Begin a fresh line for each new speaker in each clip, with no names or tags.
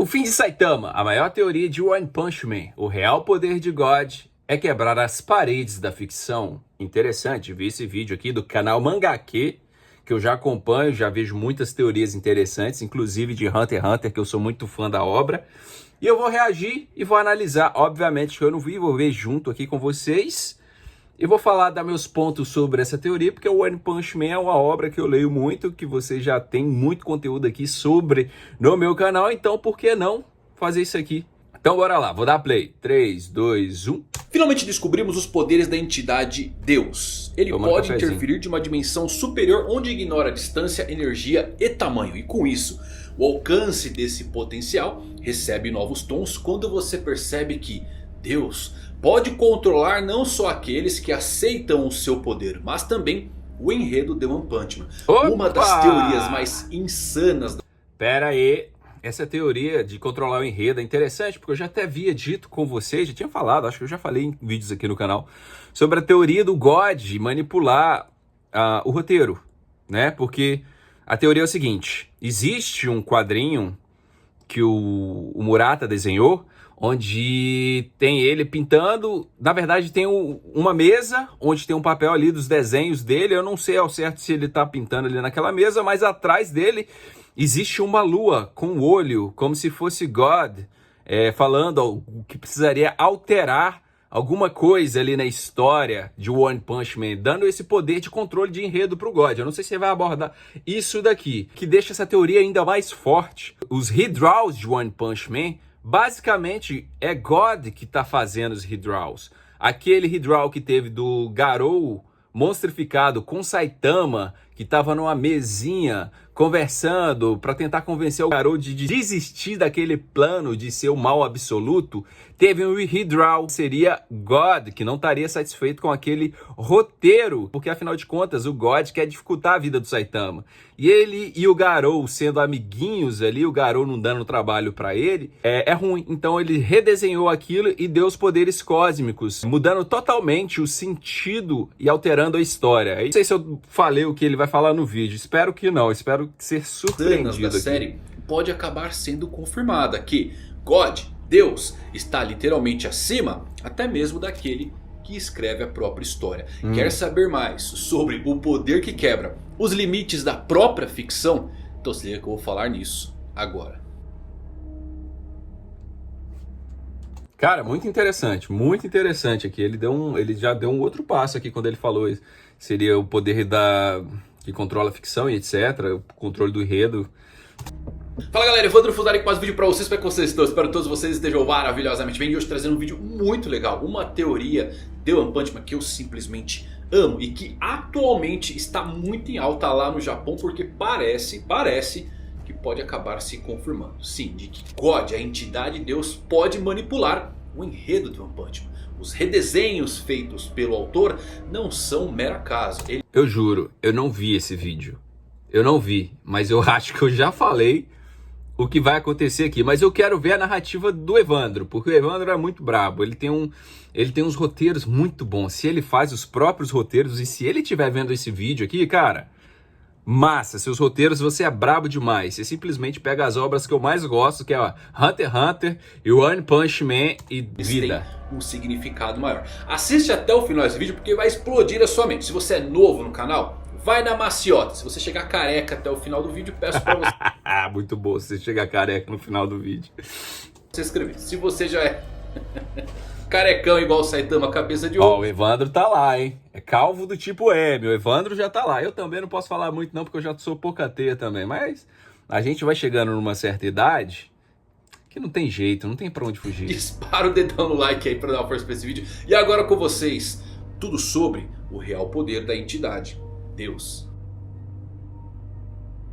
O fim de Saitama, a maior teoria de One Punch Man, o real poder de God é quebrar as paredes da ficção. Interessante, vi esse vídeo aqui do canal Mangake, que eu já acompanho, já vejo muitas teorias interessantes, inclusive de Hunter x Hunter, que eu sou muito fã da obra. E eu vou reagir e vou analisar, obviamente que eu não vi, vou ver junto aqui com vocês. E vou falar, dar meus pontos sobre essa teoria, porque o One Punch Man é uma obra que eu leio muito, que você já tem muito conteúdo aqui sobre no meu canal, então por que não fazer isso aqui? Então bora lá, vou dar play. 3, 2, 1...
Finalmente descobrimos os poderes da entidade Deus. Ele pode interferir de uma dimensão superior onde ignora a distância, energia e tamanho. E com isso, o alcance desse potencial recebe novos tons quando você percebe que Deus pode controlar não só aqueles que aceitam o seu poder, mas também o enredo de One Punch Man.
Opa!
Uma das teorias mais insanas.
Pera aí, essa teoria de controlar o enredo é interessante, porque eu já até havia dito com vocês, já tinha falado, acho que eu já falei em vídeos aqui no canal, sobre a teoria do God manipular o roteiro, né? Porque a teoria é o seguinte, existe um quadrinho que o Murata desenhou, onde tem ele pintando, na verdade tem uma mesa, onde tem um papel ali dos desenhos dele, eu não sei ao certo se ele tá pintando ali naquela mesa, mas atrás dele existe uma lua com o olho, como se fosse God, falando que precisaria alterar alguma coisa ali na história de One Punch Man, dando esse poder de controle de enredo pro God. Eu não sei se você vai abordar isso daqui, que deixa essa teoria ainda mais forte. Os redraws de One Punch Man, basicamente é God que tá fazendo os redraws. Aquele redraw que teve do Garou monstrificado com Saitama, que tava numa mesinha conversando para tentar convencer o Garou de desistir daquele plano de ser o mal absoluto, teve um redraw, seria God, que não estaria satisfeito com aquele roteiro, porque afinal de contas o God quer dificultar a vida do Saitama. E ele e o Garou sendo amiguinhos ali, o Garou não dando trabalho para ele, é ruim. Então ele redesenhou aquilo e deu os poderes cósmicos, mudando totalmente o sentido e alterando a história. Não sei se eu falei o que ele vai falar no vídeo, espero que não, espero ser surpreendido
da série pode acabar sendo confirmada que God, Deus, está literalmente acima até mesmo daquele que escreve a própria história. Quer saber mais sobre o poder que quebra os limites da própria ficção? Então se liga que eu vou falar nisso agora.
Cara, muito interessante aqui. Ele já deu um outro passo aqui quando ele falou isso. Seria o poder que controla a ficção e etc. O controle do enredo.
Fala galera, Evandro Fusari com mais vídeo pra vocês. Como é que vocês estão? Espero que todos vocês estejam maravilhosamente bem. E hoje trazendo um vídeo muito legal. Uma teoria de One Punch Man que eu simplesmente amo. E que atualmente está muito em alta lá no Japão. Porque parece que pode acabar se confirmando. Sim, de que God, a entidade Deus, pode manipular o enredo de One Punch Man. Os redesenhos feitos pelo autor não são mero acaso.
Eu juro, eu não vi esse vídeo. Eu não vi, mas eu acho que eu já falei o que vai acontecer aqui. Mas eu quero ver a narrativa do Evandro, porque o Evandro é muito brabo. Ele tem uns roteiros muito bons. Se ele faz os próprios roteiros e se ele estiver vendo esse vídeo aqui, cara, massa, seus roteiros, você é brabo demais. Você simplesmente pega as obras que eu mais gosto, que é Hunter x Hunter e One Punch Man e vida.
Tem um significado maior. Assiste até o final desse vídeo porque vai explodir a sua mente. Se você é novo no canal, vai na maciota. Se você chegar careca até o final do vídeo, peço pra você...
Muito bom se você chegar careca no final do vídeo.
Você escrever. Se você já é carecão igual o Saitama, cabeça de ouro.
Ó, o Evandro tá lá, hein? É calvo do tipo M. O Evandro já tá lá. Eu também não posso falar muito não, porque eu já sou pouca teia também. Mas a gente vai chegando numa certa idade que não tem jeito, não tem pra onde fugir.
Dispara o dedão no like aí pra dar uma força pra esse vídeo. E agora com vocês, tudo sobre o real poder da entidade Deus.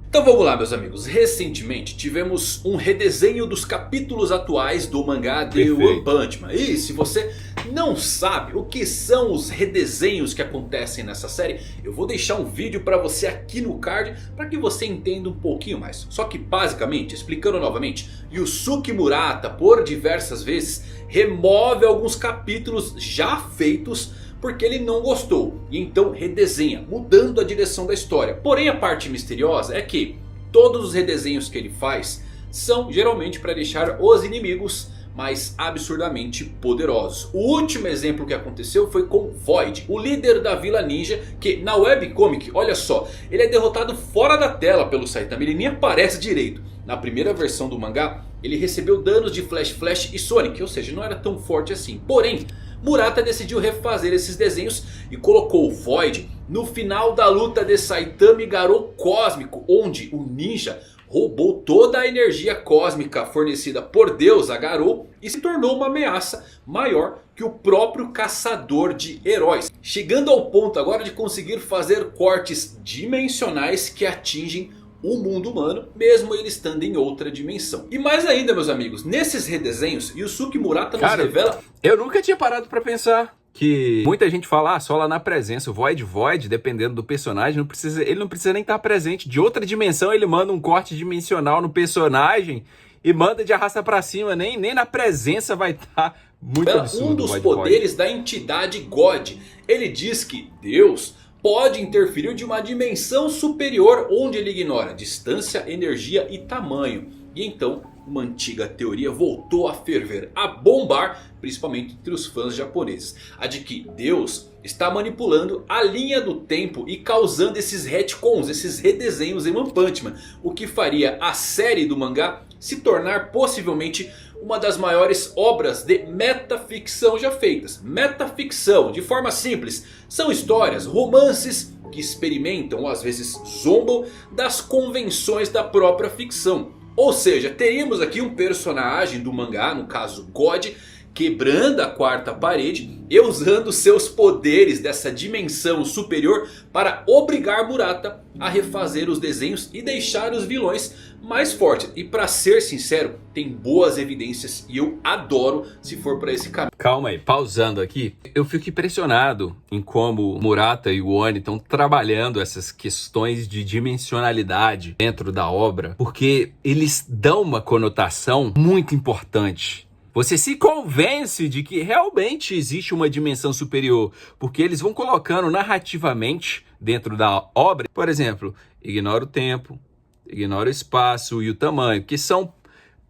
Então vamos lá meus amigos, recentemente tivemos um redesenho dos capítulos atuais do mangá de One Punch Man. E se você não sabe o que são os redesenhos que acontecem nessa série, eu vou deixar um vídeo para você aqui no card para que você entenda um pouquinho mais. Só que basicamente, explicando novamente, Yusuke Murata por diversas vezes remove alguns capítulos já feitos porque ele não gostou, e então redesenha, mudando a direção da história. Porém a parte misteriosa é que todos os redesenhos que ele faz são geralmente para deixar os inimigos mais absurdamente poderosos. O último exemplo que aconteceu foi com Void, o líder da Vila Ninja, que na webcomic, olha só, ele é derrotado fora da tela pelo Saitama, ele nem aparece direito. Na primeira versão do mangá, ele recebeu danos de Flash e Sonic, ou seja, não era tão forte assim. Porém, Murata decidiu refazer esses desenhos e colocou o Void no final da luta de Saitama e Garou Cósmico, onde o ninja roubou toda a energia cósmica fornecida por Deus a Garou e se tornou uma ameaça maior que o próprio caçador de heróis. Chegando ao ponto agora de conseguir fazer cortes dimensionais que atingem o mundo humano, mesmo ele estando em outra dimensão. E mais ainda, meus amigos, nesses redesenhos, Yusuke Murata nos revela...
Eu nunca tinha parado pra pensar que muita gente fala, só lá na presença, o Void, dependendo do personagem, ele não precisa nem estar presente. De outra dimensão ele manda um corte dimensional no personagem e manda de arrasta pra cima, nem na presença vai estar. Muito absurdo.
Um dos poderes da entidade God. Ele diz que Deus pode interferir de uma dimensão superior, onde ele ignora distância, energia e tamanho. E então uma antiga teoria voltou a ferver, a bombar, principalmente entre os fãs japoneses. A de que Deus está manipulando a linha do tempo e causando esses retcons, esses redesenhos em One Punch Man. O que faria a série do mangá se tornar possivelmente uma das maiores obras de metaficção já feitas. Metaficção, de forma simples, são histórias, romances que experimentam ou às vezes zombam das convenções da própria ficção. Ou seja, teríamos aqui um personagem do mangá, no caso God, quebrando a quarta parede e usando seus poderes dessa dimensão superior para obrigar Murata a refazer os desenhos e deixar os vilões mais fortes. E para ser sincero, tem boas evidências e eu adoro se for para esse caminho.
Calma aí, pausando aqui. Eu fico impressionado em como Murata e o Oni estão trabalhando essas questões de dimensionalidade dentro da obra. Porque eles dão uma conotação muito importante. Você se convence de que realmente existe uma dimensão superior. Porque eles vão colocando narrativamente dentro da obra. Por exemplo, ignora o tempo, ignora o espaço e o tamanho. Que são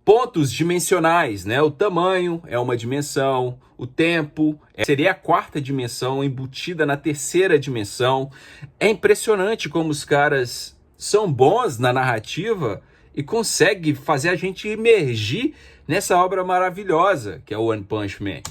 pontos dimensionais, né? O tamanho é uma dimensão. O tempo seria a quarta dimensão embutida na terceira dimensão. É impressionante como os caras são bons na narrativa e conseguem fazer a gente emergir nessa obra maravilhosa que é o One Punch Man.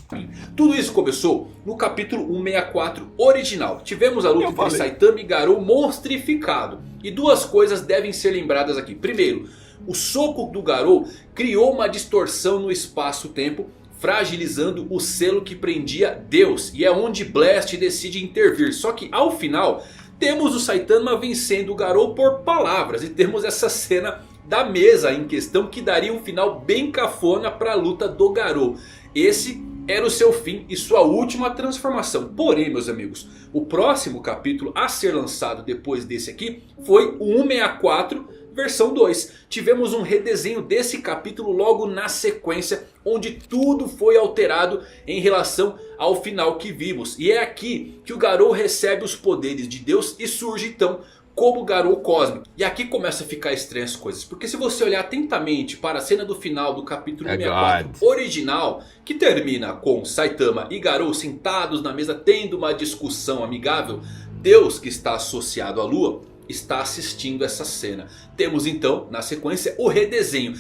Tudo isso começou no capítulo 164 original. Tivemos a luta entre Saitama e Garou monstrificado. E duas coisas devem ser lembradas aqui. Primeiro, o soco do Garou criou uma distorção no espaço-tempo, fragilizando o selo que prendia Deus. E é onde Blast decide intervir. Só que ao final temos o Saitama vencendo o Garou por palavras. E temos essa cena da mesa em questão que daria um final bem cafona para a luta do Garou. Esse era o seu fim e sua última transformação. Porém, meus amigos, o próximo capítulo a ser lançado depois desse aqui foi o 164 versão 2. Tivemos um redesenho desse capítulo logo na sequência, onde tudo foi alterado em relação ao final que vimos. E é aqui que o Garou recebe os poderes de Deus e surge então como Garou Cósmico. E aqui começa a ficar estranhas as coisas. Porque se você olhar atentamente para a cena do final do capítulo 64 original, que termina com Saitama e Garou sentados na mesa tendo uma discussão amigável, Deus, que está associado à lua, está assistindo essa cena. Temos então na sequência o redesenho.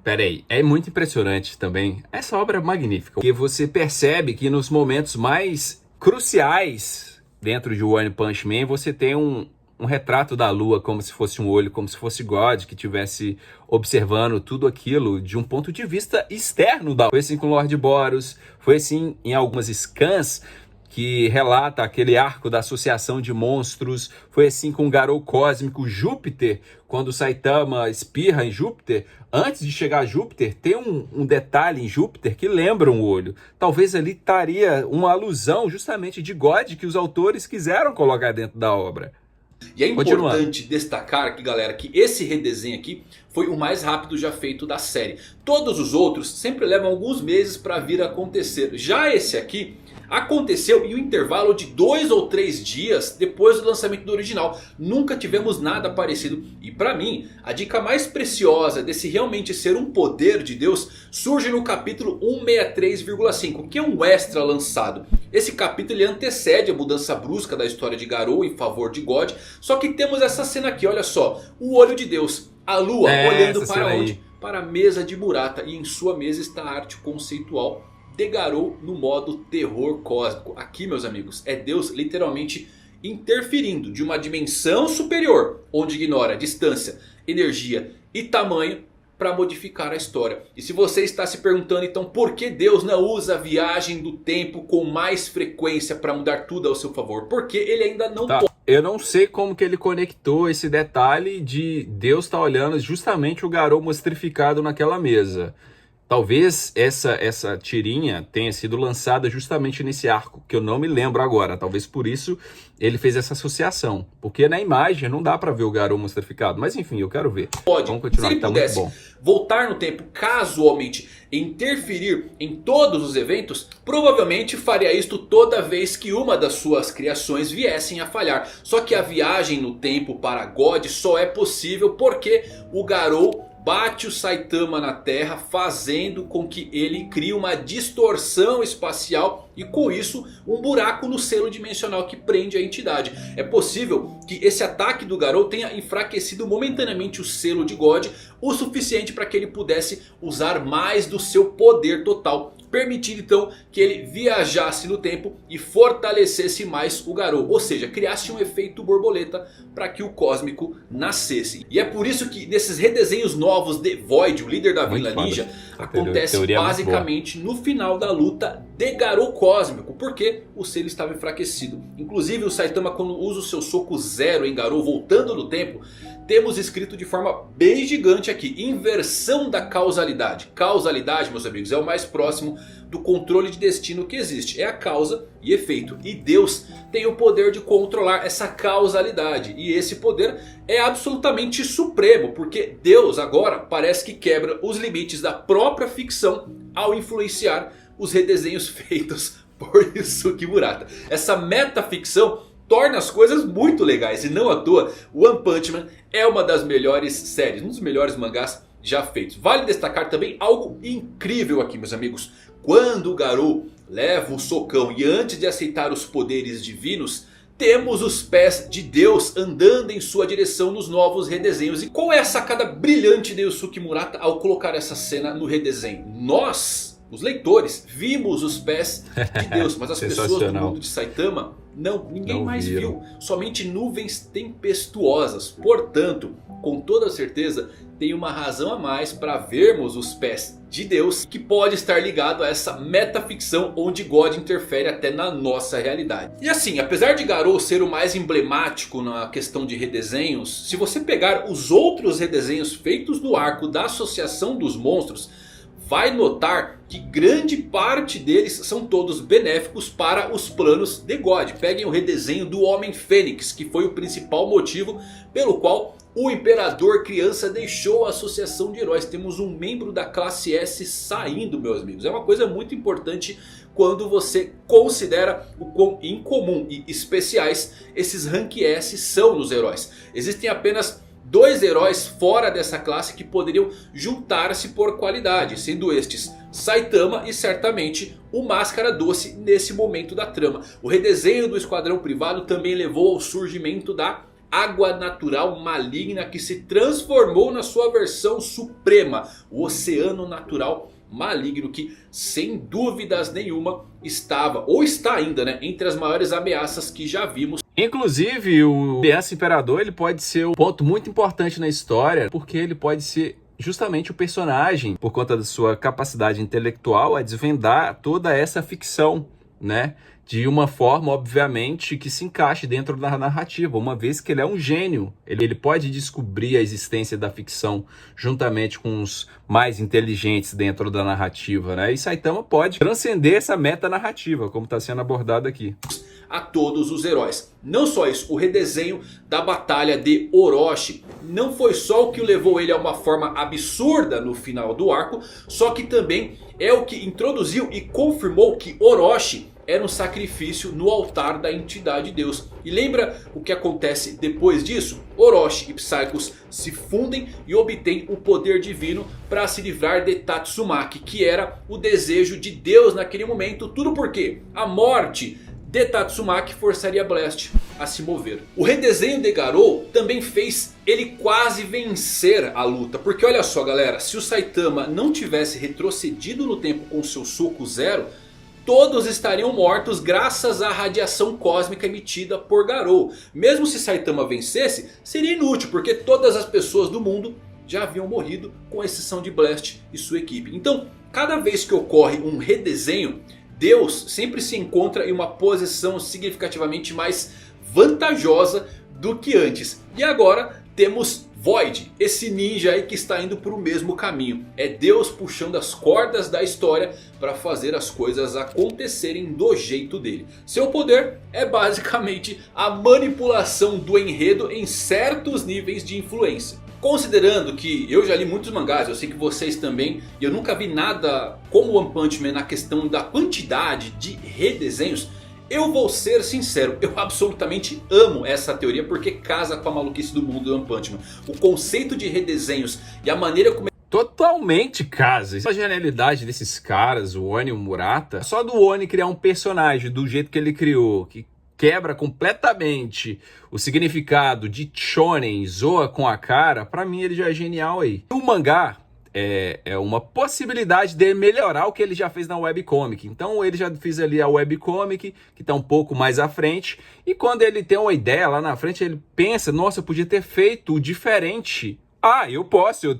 Pera aí, é muito impressionante também. Essa obra é magnífica. Porque você percebe que nos momentos mais cruciais dentro de One Punch Man você tem um retrato da lua como se fosse um olho, como se fosse God que estivesse observando tudo aquilo de um ponto de vista externo. Foi assim com Lord Boros, foi assim em algumas scans que relata aquele arco da associação de monstros, foi assim com o Garou Cósmico, Júpiter, quando o Saitama espirra em Júpiter. Antes de chegar a Júpiter, tem um detalhe em Júpiter que lembra um olho. Talvez ali estaria uma alusão justamente de God que os autores quiseram colocar dentro da obra.
E é importante destacar aqui, galera, que esse redesenho aqui foi o mais rápido já feito da série. Todos os outros sempre levam alguns meses para vir a acontecer. Já esse aqui aconteceu em um intervalo de 2 ou 3 dias depois do lançamento do original. Nunca tivemos nada parecido. E para mim, a dica mais preciosa desse realmente ser um poder de Deus surge no capítulo 163,5, que é um extra lançado. Esse capítulo ele antecede a mudança brusca da história de Garou em favor de God. Só que temos essa cena aqui, olha só. O olho de Deus, a lua olhando para onde? Para a mesa de Murata. E em sua mesa está a arte conceitual de Garou no modo terror cósmico. Aqui, meus amigos, é Deus literalmente interferindo de uma dimensão superior, onde ignora distância, energia e tamanho, para modificar a história. E se você está se perguntando então por que Deus não usa a viagem do tempo com mais frequência para mudar tudo ao seu favor? Porque ele ainda não pode.
Eu não sei como que ele conectou esse detalhe de Deus estar olhando justamente o Garou mostrificado naquela mesa. Talvez essa tirinha tenha sido lançada justamente nesse arco, que eu não me lembro agora. Talvez por isso ele fez essa associação. Porque na imagem não dá pra ver o Garou mostrificado. Mas enfim, eu quero ver.
Pode.
Vamos continuar,
se ele
tá
pudesse
muito bom.
Voltar no tempo casualmente, interferir em todos os eventos, provavelmente faria isto toda vez que uma das suas criações viessem a falhar. Só que a viagem no tempo para God só é possível porque o Garou bate o Saitama na Terra, fazendo com que ele crie uma distorção espacial e com isso um buraco no selo dimensional que prende a entidade. É possível que esse ataque do Garou tenha enfraquecido momentaneamente o selo de God o suficiente para que ele pudesse usar mais do seu poder total, permitindo então que ele viajasse no tempo e fortalecesse mais o Garou. Ou seja, criasse um efeito borboleta para que o cósmico nascesse. E é por isso que nesses redesenhos novos de Void, o líder da Vila Ninja, acontece basicamente no final da luta de Garou cósmico. Porque o selo estava enfraquecido. Inclusive o Saitama, quando usa o seu soco zero em Garou voltando no tempo, temos escrito de forma bem gigante aqui: inversão da causalidade. Causalidade, meus amigos, é o mais próximo do controle de destino que existe. É a causa e efeito. E Deus tem o poder de controlar essa causalidade. E esse poder é absolutamente supremo. Porque Deus agora parece que quebra os limites da própria ficção ao influenciar os redesenhos feitos por Yusuke Murata. Essa metaficção torna as coisas muito legais. E não à toa, One Punch Man é uma das melhores séries, um dos melhores mangás já feitos. Vale destacar também algo incrível aqui, meus amigos. Quando o Garou leva o socão e antes de aceitar os poderes divinos, temos os pés de Deus andando em sua direção nos novos redesenhos. E qual é a sacada brilhante de Yusuke Murata ao colocar essa cena no redesenho? Nós, os leitores, vimos os pés de Deus, mas as pessoas do mundo de Saitama não, ninguém mais viu. Somente nuvens tempestuosas. Portanto, com toda certeza, tem uma razão a mais para vermos os pés de Deus, que pode estar ligado a essa metaficção onde God interfere até na nossa realidade. E assim, apesar de Garou ser o mais emblemático na questão de redesenhos, se você pegar os outros redesenhos feitos no arco da Associação dos Monstros, vai notar que grande parte deles são todos benéficos para os planos de God. Peguem o redesenho do Homem Fênix, que foi o principal motivo pelo qual o Imperador Criança deixou a Associação de Heróis. Temos um membro da classe S saindo, meus amigos. É uma coisa muito importante quando você considera o quão incomum e especiais esses Rank S são nos heróis. Existem apenas 2 heróis fora dessa classe que poderiam juntar-se por qualidade, sendo estes Saitama e certamente o Máscara Doce nesse momento da trama. O redesenho do Esquadrão Privado também levou ao surgimento da Água Natural Maligna, que se transformou na sua versão suprema, o Oceano Natural Maligno, que sem dúvidas nenhuma estava, ou está ainda, né, entre as maiores ameaças que já vimos.
Inclusive o Criança Imperador, ele pode ser um ponto muito importante na história, porque ele pode ser justamente o personagem, por conta da sua capacidade intelectual, a desvendar toda essa ficção, né? De uma forma, obviamente, que se encaixe dentro da narrativa, uma vez que ele é um gênio. Ele pode descobrir a existência da ficção juntamente com os mais inteligentes dentro da narrativa, né? E Saitama pode transcender essa meta narrativa, como está sendo abordado aqui.
a todos os heróis. Não só isso, o redesenho da batalha de Orochi não foi só o que levou ele a uma forma absurda no final do arco, só que também é o que introduziu e confirmou que Orochi era um sacrifício no altar da entidade Deus. E lembra o que acontece depois disso? Orochi e Psychos se fundem e obtêm o poder divino para se livrar de Tatsumaki, que era o desejo de Deus naquele momento. Tudo porque a morte de Tatsumaki forçaria Blast a se mover. O redesenho de Garou também fez ele quase vencer a luta. Porque olha só galera, se o Saitama não tivesse retrocedido no tempo com seu soco zero, todos estariam mortos graças à radiação cósmica emitida por Garou. Mesmo se Saitama vencesse, seria inútil, porque todas as pessoas do mundo já haviam morrido, com exceção de Blast e sua equipe. Então, cada vez que ocorre um redesenho, Deus sempre se encontra em uma posição significativamente mais vantajosa do que antes. E agora temos Void, esse ninja aí que está indo para o mesmo caminho. É Deus puxando as cordas da história para fazer as coisas acontecerem do jeito dele. Seu poder é basicamente a manipulação do enredo em certos níveis de influência. Considerando que eu já li muitos mangás, eu sei que vocês também, e eu nunca vi nada como One Punch Man na questão da quantidade de redesenhos. Eu vou ser sincero, eu absolutamente amo essa teoria porque casa com a maluquice do mundo do One Punch Man. O conceito de redesenhos e a maneira como...
Totalmente casa. A genialidade desses caras, o Oni e o Murata, só do Oni criar um personagem do jeito que ele criou, que quebra completamente o significado de shonen, zoa com a cara, pra mim ele já é genial aí. O mangá é uma possibilidade de melhorar o que ele já fez na webcomic. Então ele já fez ali a webcomic, que tá um pouco mais à frente. E quando ele tem uma ideia lá na frente, ele pensa, nossa, eu podia ter feito diferente. Ah, eu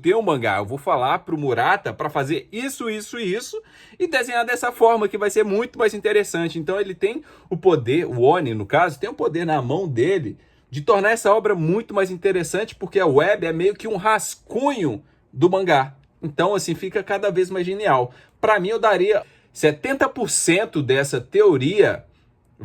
tenho um mangá, eu vou falar pro Murata para fazer isso, isso e isso e desenhar dessa forma que vai ser muito mais interessante. Então ele tem o poder, o Oni no caso, tem o poder na mão dele de tornar essa obra muito mais interessante, porque a web é meio que um rascunho do mangá. Então assim fica cada vez mais genial. Para mim eu daria 70% dessa teoria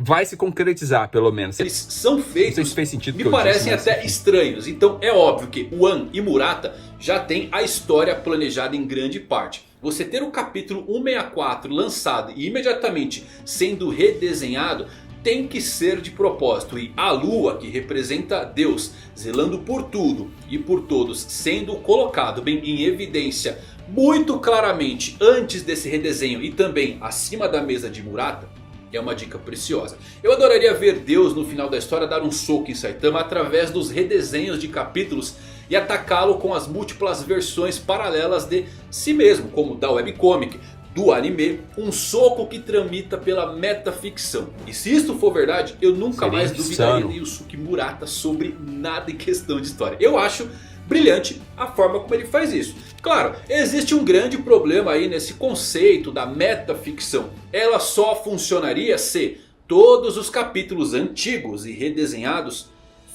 vai se concretizar, pelo menos.
Eles são feitos,
não sei se fez sentido,
me parecem até estranhos. Então é óbvio que One e Murata já tem a história planejada em grande parte. Você ter o capítulo 164 lançado e imediatamente sendo redesenhado tem que ser de propósito. E a lua, que representa Deus zelando por tudo e por todos, sendo colocado bem em evidência muito claramente antes desse redesenho e também acima da mesa de Murata, é uma dica preciosa. Eu adoraria ver Deus no final da história dar um soco em Saitama através dos redesenhos de capítulos e atacá-lo com as múltiplas versões paralelas de si mesmo, como da webcomic, do anime, um soco que tramita pela metaficção. E se isto for verdade, eu nunca mais duvidaria de Yusuke Murata sobre nada em questão de história. Eu acho brilhante a forma como ele faz isso. Claro, existe um grande problema aí nesse conceito da metaficção. Ela só funcionaria se todos os capítulos antigos e redesenhados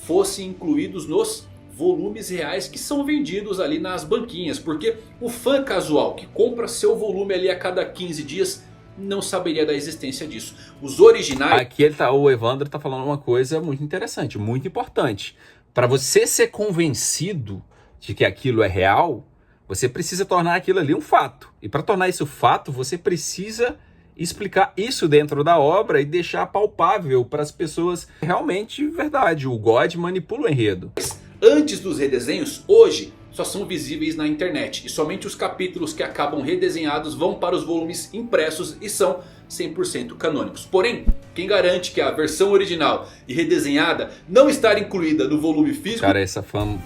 fossem incluídos nos volumes reais que são vendidos ali nas banquinhas. Porque o fã casual que compra seu volume ali a cada 15 dias não saberia da existência disso. Os originais...
Aqui o Evandro está falando uma coisa muito interessante, muito importante. Para você ser convencido de que aquilo é real, você precisa tornar aquilo ali um fato. E para tornar isso fato, você precisa explicar isso dentro da obra e deixar palpável para as pessoas realmente verdade. O God manipula o enredo.
Antes dos redesenhos, hoje só são visíveis na internet. E somente os capítulos que acabam redesenhados vão para os volumes impressos e são 100% canônicos. Porém, quem garante que a versão original e redesenhada não estar incluída no volume físico...
Cara, essa fan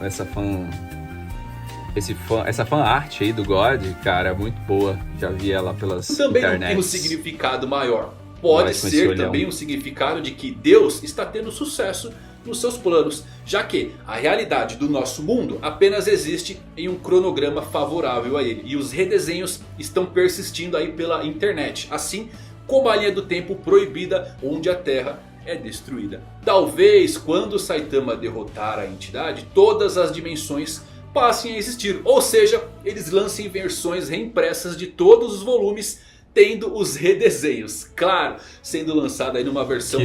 art aí do God, cara, é muito boa. Já vi ela pelas
também
internets.
Não tem um significado maior. Pode ser também um significado de que Deus está tendo sucesso nos seus planos, já que a realidade do nosso mundo apenas existe em um cronograma favorável a ele. E os redesenhos estão persistindo aí pela internet, assim como a linha do tempo proibida onde a Terra é destruída. Talvez quando Saitama derrotar a entidade, todas as dimensões passem a existir. Ou seja, eles lancem versões reimpressas de todos os volumes, tendo os redesenhos, claro, sendo lançado aí numa versão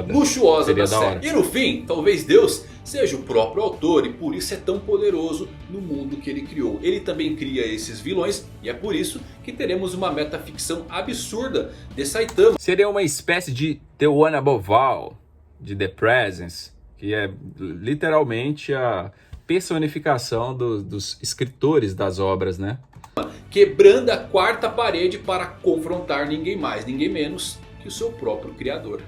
luxuosa da série. E no fim, talvez Deus seja o próprio autor e por isso é tão poderoso no mundo que ele criou. Ele também cria esses vilões e é por isso que teremos uma metaficção absurda de Saitama.
Seria uma espécie de The One Above All, de The Presence, que é literalmente a personificação dos escritores das obras, né?
Quebrando a quarta parede para confrontar ninguém mais, ninguém menos que o seu próprio criador.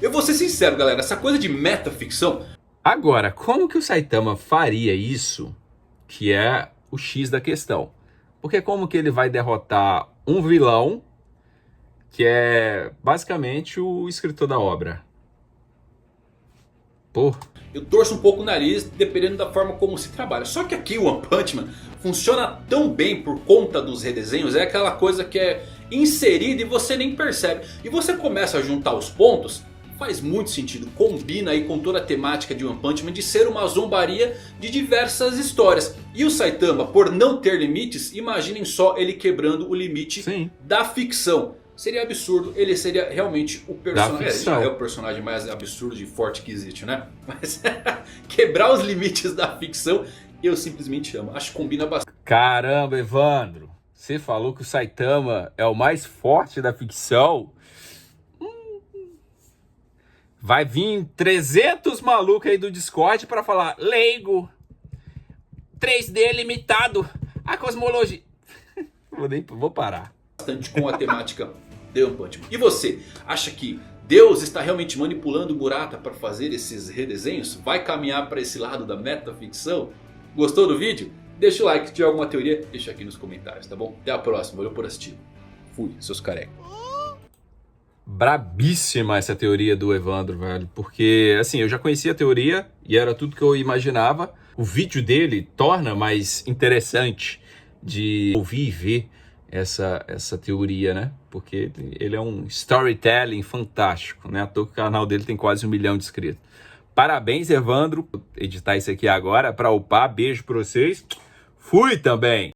Eu vou ser sincero, galera, essa coisa de metaficção...
Agora, como que o Saitama faria isso, que é o X da questão? Porque como que ele vai derrotar um vilão que é basicamente o escritor da obra? Pô.
Eu torço um pouco o nariz dependendo da forma como se trabalha. Só que aqui o One Punch Man funciona tão bem por conta dos redesenhos. É aquela coisa que é inserida e você nem percebe. E você começa a juntar os pontos. Faz muito sentido. Combina aí com toda a temática de One Punch Man de ser uma zombaria de diversas histórias. E o Saitama, por não ter limites, imaginem só ele quebrando o limite da ficção. Seria absurdo, ele seria realmente o personagem. Já é o personagem mais absurdo e forte que existe, né? Mas quebrar os limites da ficção, eu simplesmente amo. Acho que combina bastante.
Caramba, Evandro, você falou que o Saitama é o mais forte da ficção? Vai vir 300 malucos aí do Discord pra falar leigo, 3D limitado, a cosmologia. Vou parar.
Bastante com a temática de One Punch Man. E você, acha que Deus está realmente manipulando o Murata para fazer esses redesenhos? Vai caminhar para esse lado da metaficção? Gostou do vídeo? Deixa o like, se tiver alguma teoria, deixa aqui nos comentários, tá bom? Até a próxima, valeu por assistir. Fui, seus carecas.
Brabíssima essa teoria do Evandro, velho. Porque, assim, eu já conhecia a teoria e era tudo que eu imaginava. O vídeo dele torna mais interessante de ouvir e ver essa teoria, né? Porque ele é um storytelling fantástico, né? À toa que o canal dele tem quase 1 milhão de inscritos. Parabéns, Evandro. Vou editar isso aqui agora para upar. Beijo para vocês. Fui também!